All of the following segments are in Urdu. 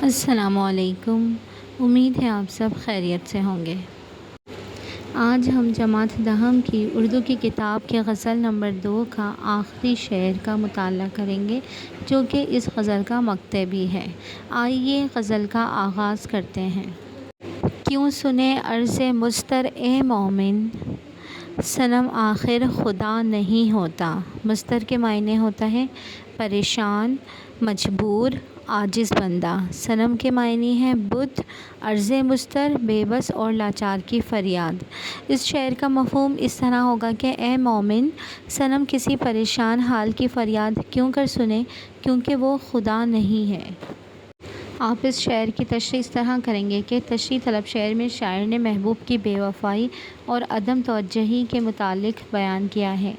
السلام علیکم۔ امید ہے آپ سب خیریت سے ہوں گے۔ آج ہم جماعت دہم کی اردو کی کتاب کے غزل نمبر 2 کا آخری شعر کا مطالعہ کریں گے، جو کہ اس غزل کا مقطع بھی ہے۔ آئیے غزل کا آغاز کرتے ہیں۔ کیوں سنے عرض مضطر اے مومن، صنم آخر خدا نہیں ہوتا۔ مضطر کے معنی ہوتا ہے پریشان، مجبور، عاجز بندہ۔ صنم کے معنی ہے بت، عرض مضطر بے بس اور لاچار کی فریاد۔ اس شعر کا مفہوم اس طرح ہوگا کہ اے مومن، صنم کسی پریشان حال کی فریاد کیوں کر سنے، کیونکہ وہ خدا نہیں ہے۔ آپ اس شعر کی تشریح اس طرح کریں گے کہ تشریح طلب شعر میں شاعر نے محبوب کی بے وفائی اور عدم توجہی کے متعلق بیان کیا ہے۔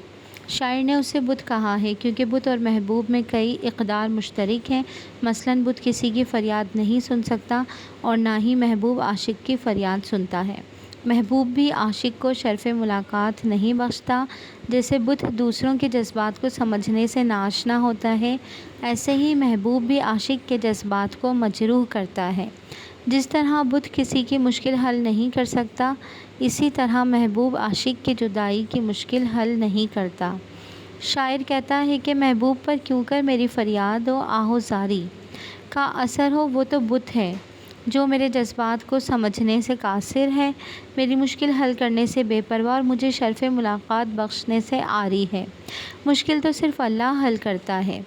شاعر نے اسے بت کہا ہے کیونکہ بت اور محبوب میں کئی اقدار مشترک ہیں۔ مثلاً بت کسی کی فریاد نہیں سن سکتا اور نہ ہی محبوب عاشق کی فریاد سنتا ہے۔ محبوب بھی عاشق کو شرف ملاقات نہیں بخشتا۔ جیسے بت دوسروں کے جذبات کو سمجھنے سے ناآشنا ہوتا ہے، ایسے ہی محبوب بھی عاشق کے جذبات کو مجروح کرتا ہے۔ جس طرح بت کسی کی مشکل حل نہیں کر سکتا، اسی طرح محبوب عاشق کی جدائی کی مشکل حل نہیں کرتا۔ شاعر کہتا ہے کہ محبوب پر کیوں کر میری فریاد و آہوزاری کا اثر ہو، وہ تو بت ہے جو میرے جذبات کو سمجھنے سے قاصر ہے، میری مشکل حل کرنے سے بے پرواہ اور مجھے شرف ملاقات بخشنے سے عاری ہے۔ مشکل تو صرف اللہ حل کرتا ہے،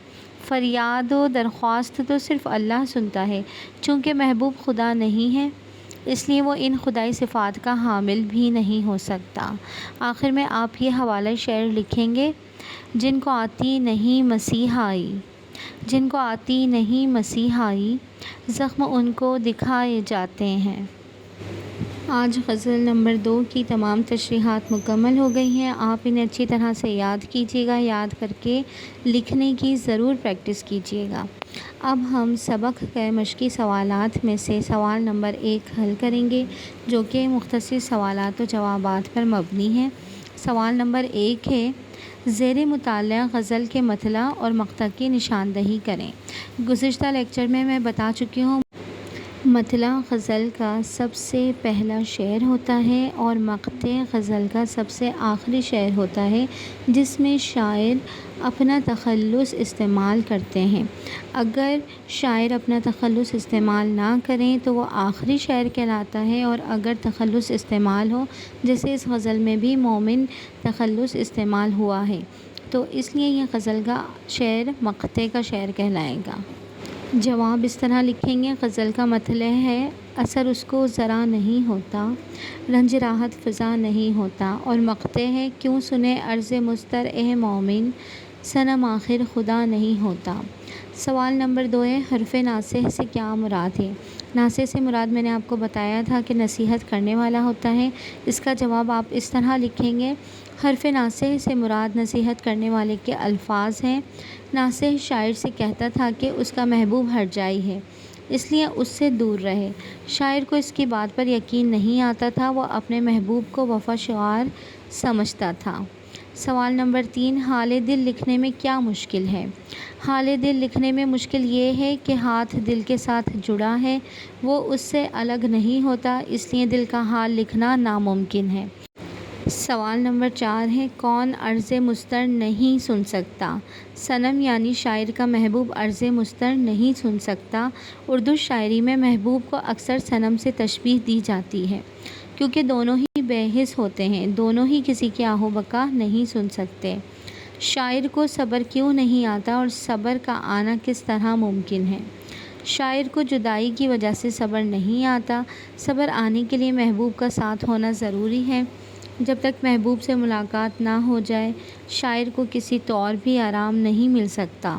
فریاد و درخواست تو صرف اللہ سنتا ہے۔ چونکہ محبوب خدا نہیں ہے، اس لیے وہ ان خدائی صفات کا حامل بھی نہیں ہو سکتا۔ آخر میں آپ یہ حوالہ شعر لکھیں گے: جن کو آتی نہیں مسیحائی، جن کو آتی نہیں مسیحائی، زخم ان کو دکھائے جاتے ہیں۔ آج غزل نمبر 2 کی تمام تشریحات مکمل ہو گئی ہیں۔ آپ انہیں اچھی طرح سے یاد کیجیے گا، یاد کر کے لکھنے کی ضرور پریکٹس کیجیے گا۔ اب ہم سبق کے مشقی سوالات میں سے سوال نمبر 1 حل کریں گے، جو کہ مختصر سوالات و جوابات پر مبنی ہے۔ سوال نمبر 1 ہے: زیر مطالعہ غزل کے مطلع اور مقطع کی نشاندہی کریں۔ گزشتہ لیکچر میں بتا چکی ہوں، مطلع غزل کا سب سے پہلا شعر ہوتا ہے اور مقطع غزل کا سب سے آخری شعر ہوتا ہے، جس میں شاعر اپنا تخلص استعمال کرتے ہیں۔ اگر شاعر اپنا تخلص استعمال نہ کریں تو وہ آخری شعر کہلاتا ہے، اور اگر تخلص استعمال ہو، جیسے اس غزل میں بھی مومن تخلص استعمال ہوا ہے، تو اس لیے یہ غزل کا شعر مقطع کا شعر کہلائے گا۔ جواب اس طرح لکھیں گے: غزل کا مطلع ہے اثر اس کو ذرا نہیں ہوتا، رنج راحت فزا نہیں ہوتا، اور مقطع ہے کیوں سنے عرض مضطر اے مومن، صنم آخر خدا نہیں ہوتا۔ سوال نمبر 2 ہے: حرف ناصح سے کیا مراد ہے؟ ناصح سے مراد میں نے آپ کو بتایا تھا کہ نصیحت کرنے والا ہوتا ہے۔ اس کا جواب آپ اس طرح لکھیں گے: حرف ناصح سے مراد نصیحت کرنے والے کے الفاظ ہیں۔ ناصح شاعر سے کہتا تھا کہ اس کا محبوب ہرجائی ہے، اس لیے اس سے دور رہے۔ شاعر کو اس کی بات پر یقین نہیں آتا تھا، وہ اپنے محبوب کو وفا شعار سمجھتا تھا۔ سوال نمبر 3: حال دل لکھنے میں کیا مشکل ہے؟ حال دل لکھنے میں مشکل یہ ہے کہ ہاتھ دل کے ساتھ جڑا ہے، وہ اس سے الگ نہیں ہوتا، اس لیے دل کا حال لکھنا ناممکن ہے۔ سوال نمبر 4 ہے: کون عرض مضطر نہیں سن سکتا؟ صنم یعنی شاعر کا محبوب عرض مضطر نہیں سن سکتا۔ اردو شاعری میں محبوب کو اکثر صنم سے تشبیہ دی جاتی ہے، کیونکہ دونوں ہی بے حس ہوتے ہیں، دونوں ہی کسی کی آہ و بکا نہیں سن سکتے۔ شاعر کو صبر کیوں نہیں آتا اور صبر کا آنا کس طرح ممکن ہے؟ شاعر کو جدائی کی وجہ سے صبر نہیں آتا۔ صبر آنے کے لیے محبوب کا ساتھ ہونا ضروری ہے۔ جب تک محبوب سے ملاقات نہ ہو جائے، شاعر کو کسی طور بھی آرام نہیں مل سکتا۔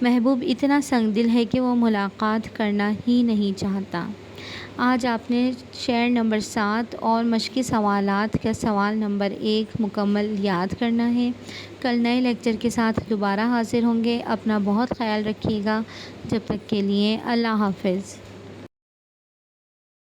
محبوب اتنا سنگ دل ہے کہ وہ ملاقات کرنا ہی نہیں چاہتا۔ آج آپ نے شعر نمبر 7 اور مشقی سوالات کا سوال نمبر 1 مکمل یاد کرنا ہے۔ کل نئے لیکچر کے ساتھ دوبارہ حاضر ہوں گے۔ اپنا بہت خیال رکھیے گا۔ جب تک کے لیے اللہ حافظ۔